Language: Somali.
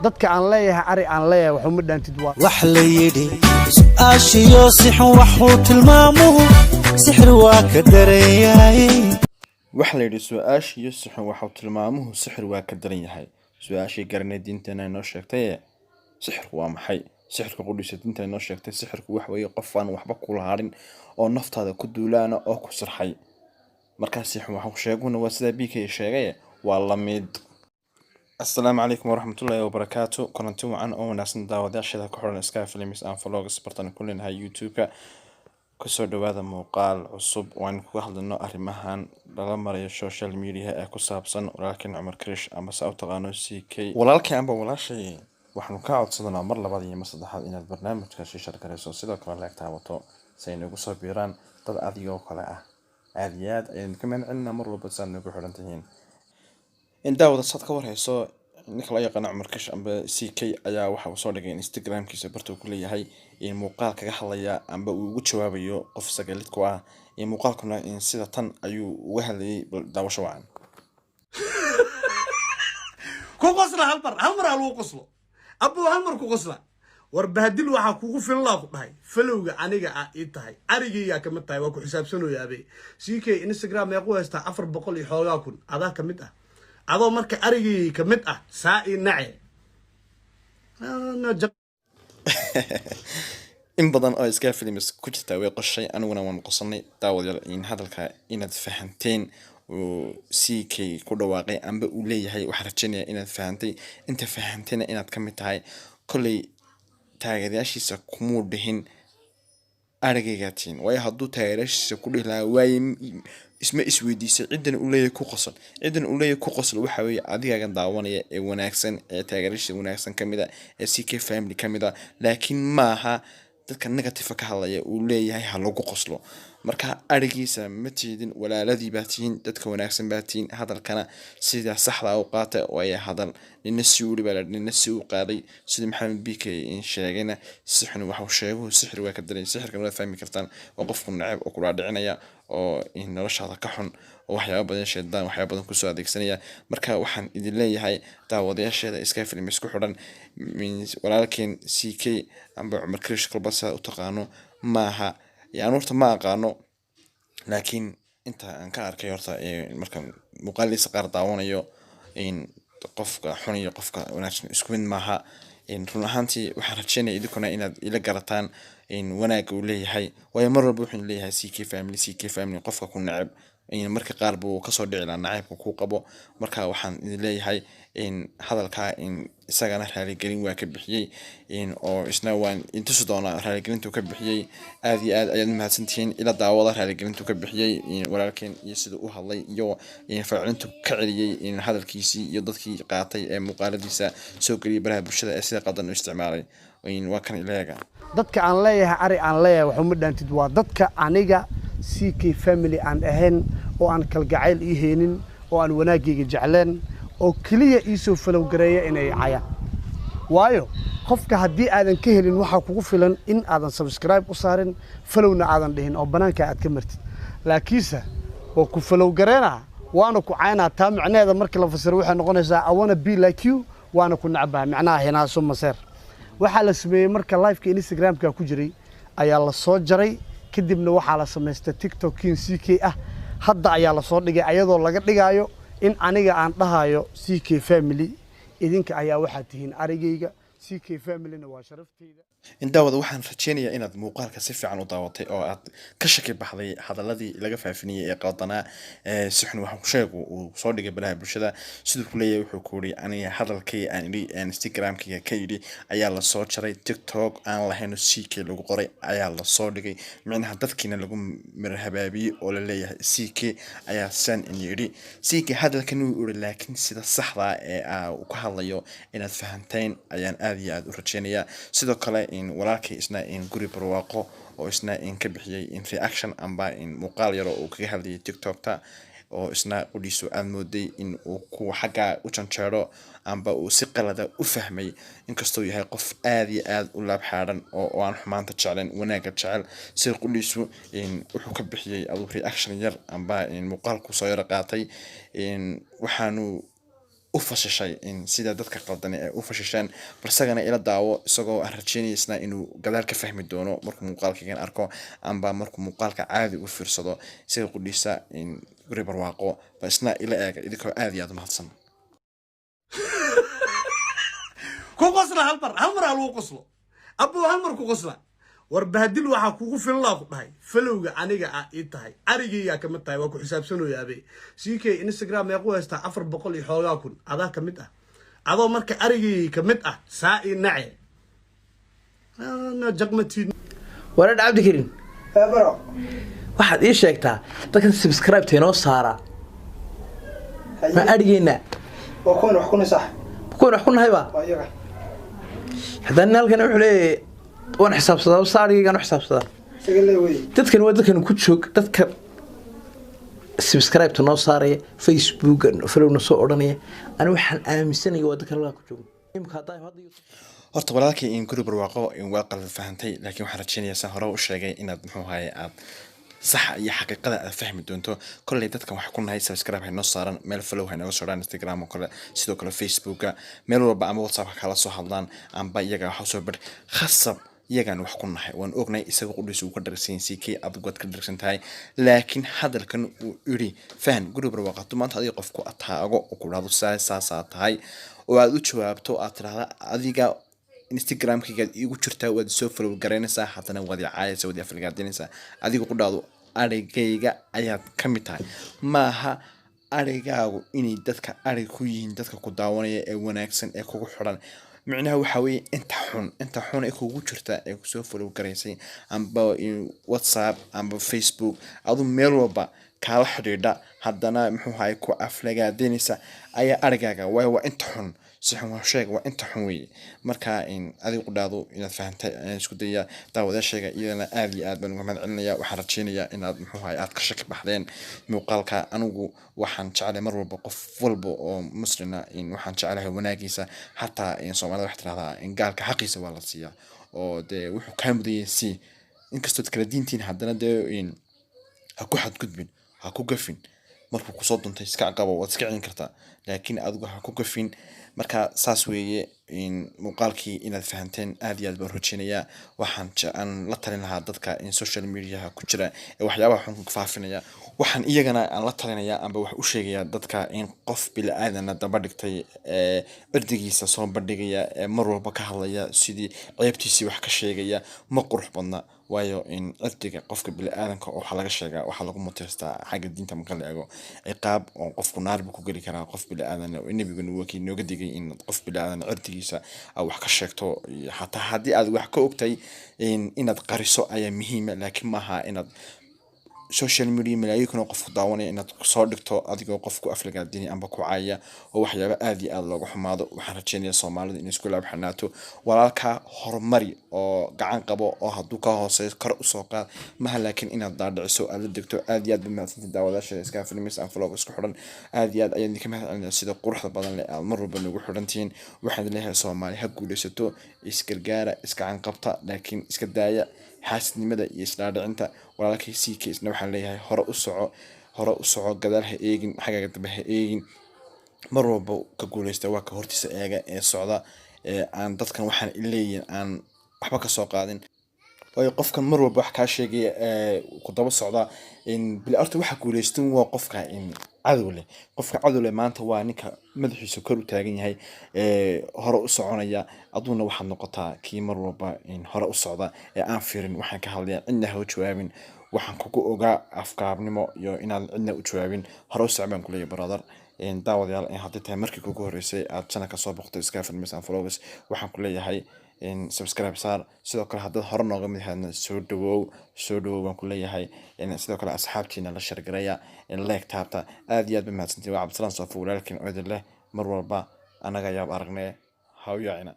dadka aan leeyahay ari aan leeyahay wax uma dhaantid waa wax la yidhi su'aashiyo sixun waxuu tilmaamuhu sixir waa ka daran yahay wax la yidhi su'aashiyo sixun waxuu tilmaamuhu sixir waa ka daran yahay su'aashii garanay diinteena inoo sheegtay sixirku waa maxay sixirka qudhiisa diinteena inoo sheegtay sixirku wax weeye qof aan waxba ku laharin oo naftaada ku duulaana oo ku sirxay markaas sixir waxuu sheeguna waa sida BK sheegay waa la mid السلام عليكم ورحمة الله وبركاته كنتم عن ناس نداود أشياء كحول إسكاف فيلمس أن فلوجز برتنا كلنا هاي يوتيوب كسر هذا مقال عصب وعن واحد إنه أرمهان لما رأي السوشيال ميديا كسابسن ولكن عمر كريش أما سأوت غانو CK ولكن أبا ولا شيء وحنا كعد صدنا مرة بعض يمس ضحى إن البرنامج كشي شركة رئيسة سيدا كان لك تعبطه سينقول صبيران طل أذيو كلا عاديات يعني كمان عندنا مرة بس نقول حرنتين إن داود الصدق ورهيسو نخلا يقنع عمر كش أم CK أيا وح وصار إنستغرام كيس برتو كلية هاي المقال كحليا أم بوجوابيو قف سجلت كوا المقال كنا إن سيدا تن أيو وهلي داوش وعن كوقصلا هالمر على قصله أبو هالمر كوقصلا وrbahadil waxa kugu filan ku dhahay falowga aniga intahay arigiga kamid tahay waa ku xisaabsano yaabay CK Instagram ay ku haystaa 400 iyo xoogaa kun adaa kamid ah adoo marka arigii kamid ah saai nace in badan oo iska films ku jirta way qoshay aniguna waan qosanay daawadayaal in hadalka inaad fahanteen oo CK ku dhawaaqay amba uu leeyahay waxa rajaynaya inaad fahantay inta fahanteena inaad kamid tahay kulay taageerayaashiisa kumuu dhihin aragaygatiin way hadduu taageerayaashiisa ku dhihi lahaa waay isma isweydiisay ciidan uu leeyahay ku qosol waxa weeye adigaaga daawanaya ee wanaagsan ee taageerayaashiisa wanaagsan kamida ee CK family kamida laakiin maaha dadka negative ka hadlaya uu leeyahay ha lagu qoslo marka arigiisa ma tiidin walaaladii baa tihiin dadka wanaagsan baa tihiin hadalkana sida saxda ah u qaata oo ay hadal nina suuli baa nina suu qaaday sida maxamed BK in sheegayna sixir waxa uu sheego sixir waa ka daray sixirka ma fahmi kartaan oo qofku nacab oo kula dhicinaya oo in noloshaada ka xun oo waxyaabo badan sheedaan waxyaabo badan ku soo adeegsanaya marka waxaan idin leeyahay daawadayaasheeda iska film isku xidhan walaalkeen CK amba Umar Krish qalbasa u taqaano maaha يعني ورث ما قانو لكن أنت أنكار كيورثا مركب مقالي سقار طاونيو إن قفك حني قفك وناس اسكون معها إن رونهانتي وحرتشينا إذا كنا إلى جرتان إن وناك ولي هاي ويمر بوحن ليها CK family قفك كون نعب إن مركب قاربو كسر دعلا نعب وكوكبو مركب وحن لي هاي إن هذا الكا إن سجنا هالي جرين وكبحيي إن أو إسنوان إن تصدقنا هالي جرين تكبحيي هذه أيام ما سنتين إلى دعوة هالي جرين تكبحيي إن ولكن يصدقوها الله يو إن فعلن تكعلي إن هذا الكيسي يضدك قاطي مقالدة سوقي برها بشدة أسير قدر استعمالي وإن وكان إليها dadka aan leeyahay ari aan leeyahay wax uma dhaantid waa dadka aniga CK family aan ahayn oo aan kalgacayl ii heenin oo aan wanaagayga jecleen oo kaliya ii soo falow gareeya inay cayaan waayo qofka haddii aadan ka helin waxa kugu filan in aadan subscribe u saarin falowna aadan dhihin oo banaanka aad ka martid laakiinse oo ku falow gareena waana ku caynaa taa macnaheeda markii la fasiro waxay noqonaysaa I wanna be like you waana ku nacbaa macnaha hinaaso maseer waxa la sameeyay marka live-ka Instagram-ka ku jiray ayaa la soo jaray kadibna waxa la sameystay TikTok-kiin CK ah hadda ayaa la soo dhigay ayadoo laga dhigayo in aniga aan dhahayo CK family idinka ayaa waxa tihiin arigayga CK family-na waa sharafteyda in daawada waxaan rajeynayaa inaad muuqaalka si fiican u daawatay oo aad ka shaki baxday hadaladii laga faafinayay ee qaadanaa sixin waxa uu sheego uu soo dhigay baraha bulshada sidoo kale wuxuu ku yiri aniga hadalkay aan iri Instagram-kiga ka yiri ayaa la soo jaray TikTok aan lahayn CK lagu qoray ayaa la soo dhigay macnaha dadkiina lagu marhabaabiyay oo la leeyahay CK ayaa san in yiri CK hadalkan uu yiri laakiin sida saxda ah uu ka hadlayo inaad fahanteen ayaan aad iyo aad u rajeynayaa sidoo kale in walaalkay isna in guri barwaaqo oo isna in ka bixiyay in reaction amba in muuqaal yar oo kaga hadlayay TikTok-ta oo isna qodiisu aad mooday in uu ku xaga u janjeero amba uu si qalada u fahmay inkastoo yahay qof aad iyo aad u laab xaaran oo aan xumaanta jeclen wanaaga jecel si qodiisu in wuxuu ka bixiyay aduu reaction yar amba in muuqaalku soo yar qaatay in waxaanu u fashishay in sida dadka qaldani ay u fashisheen balsagana ila daawo isagoo aan rajeynaysna inuu gadaal ka fahmi doono markuu muuqaalkaygan arko amba markuu muuqaalka caadi u fiirsado isaga qudhiisa in guri barwaaqo ba isna ila eega idinkoo aad iyo aad mahadsan ku qosla hal mar aa lagu qoslo abuu hal mar ku qosla war bahadil waxaa kugu filnaa ku dhahay falowga aniga ah ii tahay arigayga ka mid tahay waa ku xisaabsanooya abe CK Instagram meequu haystaa 400 iyo xoogaa kun adaa ka mid ah adoo marka arigayga ka mid ah saa ii nace ana jaqmatiin ولد عبد الكريم baro واحد ايش شيكتا dadkan subscribe teenoo saara ma arigeyna oo koon wax kuna sax kuwan wax ku nahay ba waa iyaga haddana halkan wuxuu leeyahay waan xisaabsadaa saarigaygan u xisaabsadaa isaga leeway dadkan waa dadkan ku joog dadka subscribe teenoo saaraya Facebook follow soo oranaya ani waxaan aaminsanahay waa dadkan la ku joogo imka haday horta walaalkii in guri barwaaqo in waa qalad fahantay laakiin waxaan rajeynayaa san hore u sheegay inaad muxuu ahaye aad sax iyo xaqiiqada aad fahmi doonto kolley dadkan waxa ku nahay subscribe hay noo saaran meel follow hay naga soo dhaan Instagram oo kale sidoo kale Facebook meel walba ama WhatsApp kala soo hadlaan amba iyaga waxa soo bar khasab iyagan wax ku nahay waan ognay isaga qudhiis uu ka darsan CK adigu wad ka darsan tahay laakiin hadalkan uu iri fahan guri barwaaqo maanta adiga qofku ataago oo ku dhado saasa tahay oo aad u jawaabto aad tiraahdo adiga Instagram-kayga igu jirtaa waad soo follow gareynaysaa haddana waad caayaysaa waad afalgaadinaysaa adigu ku dhaado arigayga ayaad ka mid tahay maaha arigaagu inay dadka arig ku yihiin dadka ku daawanaya ee wanaagsan ee kugu xiran micnaha waxa weeye inta xun ee kugu jirta ee ku soo follow gareysay amba WhatsApp amba Facebook adu meel walba kala xiriidha haddana muxuu ahaay ku aflagaadinaysa ayaa arigaaga waa inta xun si xun wax sheeg waa inta xun weeye marka in adigu dhaado inaad fahantay isku daya daawadaashayga iyana aad iyo aad baan uga mahadcelinayaa waxaan rajeynayaa inaad muxuu ahaay aad ka shaki baxdeen muuqaalka anigu waxaan jecelahay mar walba qof walba oo muslina in waxaan jecelahay wanaagiisa hataa in Soomaalida wax tiraahdaa in gaalka xaqiisa waa la siiyaa oo dee wuxuu ka mudayay si inkastoo kala diintiin haddana dee in ha ku xadgudbin ha ku gafin markuu ku soo duntay iska qabo waad iska celin kartaa laakiin adigu ha ku gafin marka saas weeye in muuqaalkii inaad fahanteen aad iyo aad baan rajeynayaa waxaan la talin lahaa dadka in social media ku jira ee waxyaabaha xun ku faafinaya waxaan iyagana aan la talinayaa amba wax u sheegayaa dadka in qof bila aadana daba dhigtay erdigiisa soo bandhigaya mar walba ka hadlaya sidii ceebtiisii wax ka sheegaya ma qurux badna waayo in erdiga qofka bila aadanka oo waxa laga sheegaa waxa lagu muteystaa xagga diinta marka la eego ciqaab oo qofku naar ku geli karaa qof bila aadan oo nabiga nooga digay in qof bila aadan erdigiisa wax ka sheegto hataa haddii aad wax ka ogtay inaad qariso ayaa muhiim laakiin maaha inaad social media malaayikuna qofku daawanaya inaad soo dhigto adigoo qofku aflagaadini amba ku caaya oo waxyaabo aad iyo aad looga xumaado waxaan rajeynayaa Soomaalida in isku laab xanaato walaalka horumari oo gacan qabo oo hadduu ka hooseeyo kor u soo qaad maha laakiin inaad daadiciso aad la degto aad iyo aad bimaadsanta daawadaasha iska filmis aan vlog isku xiran aad iyo aad ayaan idinka mahadcelinayaa sida quruxda badan leh aad mar walba nagu xirantiin waxaan leeyahay Soomaali ha guulaysato isgargaara iska gacan qabta laakiin iska daaya xaasidnimada iyo isdhaadhicinta walaalkay CK isna waxaan leeyahay hore u soco gadaal ha eegin xagga dambe ha eegin mar walba ka guulaysta waa ka hortiisa eega ee socda aan dadkan waxaan ileeyin aan waxba ka soo qaadin way qofkan mar walba wax ka sheegay ku daba socda in bil arta waxa guulaystan waa qofka in cadowle qofka cadowle maanta waa ninka madaxiisa kor u taagan yahay hore u soconaya aduna waxaad noqotaa kii mar walba in hore u socda ee aan fiirin waxaan ka hadlayaa cidna ha u jawaabin waxaan kugu ogaa afkaarnimo iyo inaad cidna u jawaabin hore u socbaan kuleeyahay brother daawadayaal haddii tahay markii kugu horeysay aad channelka soo boqto iska filmis and vlogs waxaan ku leeyahay in subscribe saar sidoo kale haddaad hore nooga mid ahaydna soo dhawow waan ku leeyahay sidoo kale asxaabtiina la shargaraya like taabta aad iyo aad ba mahadsantiin waa Cabdisalaan Soofo walaalkiin oo idin leh mar walba anaga ayaab aragnay ha u yaacina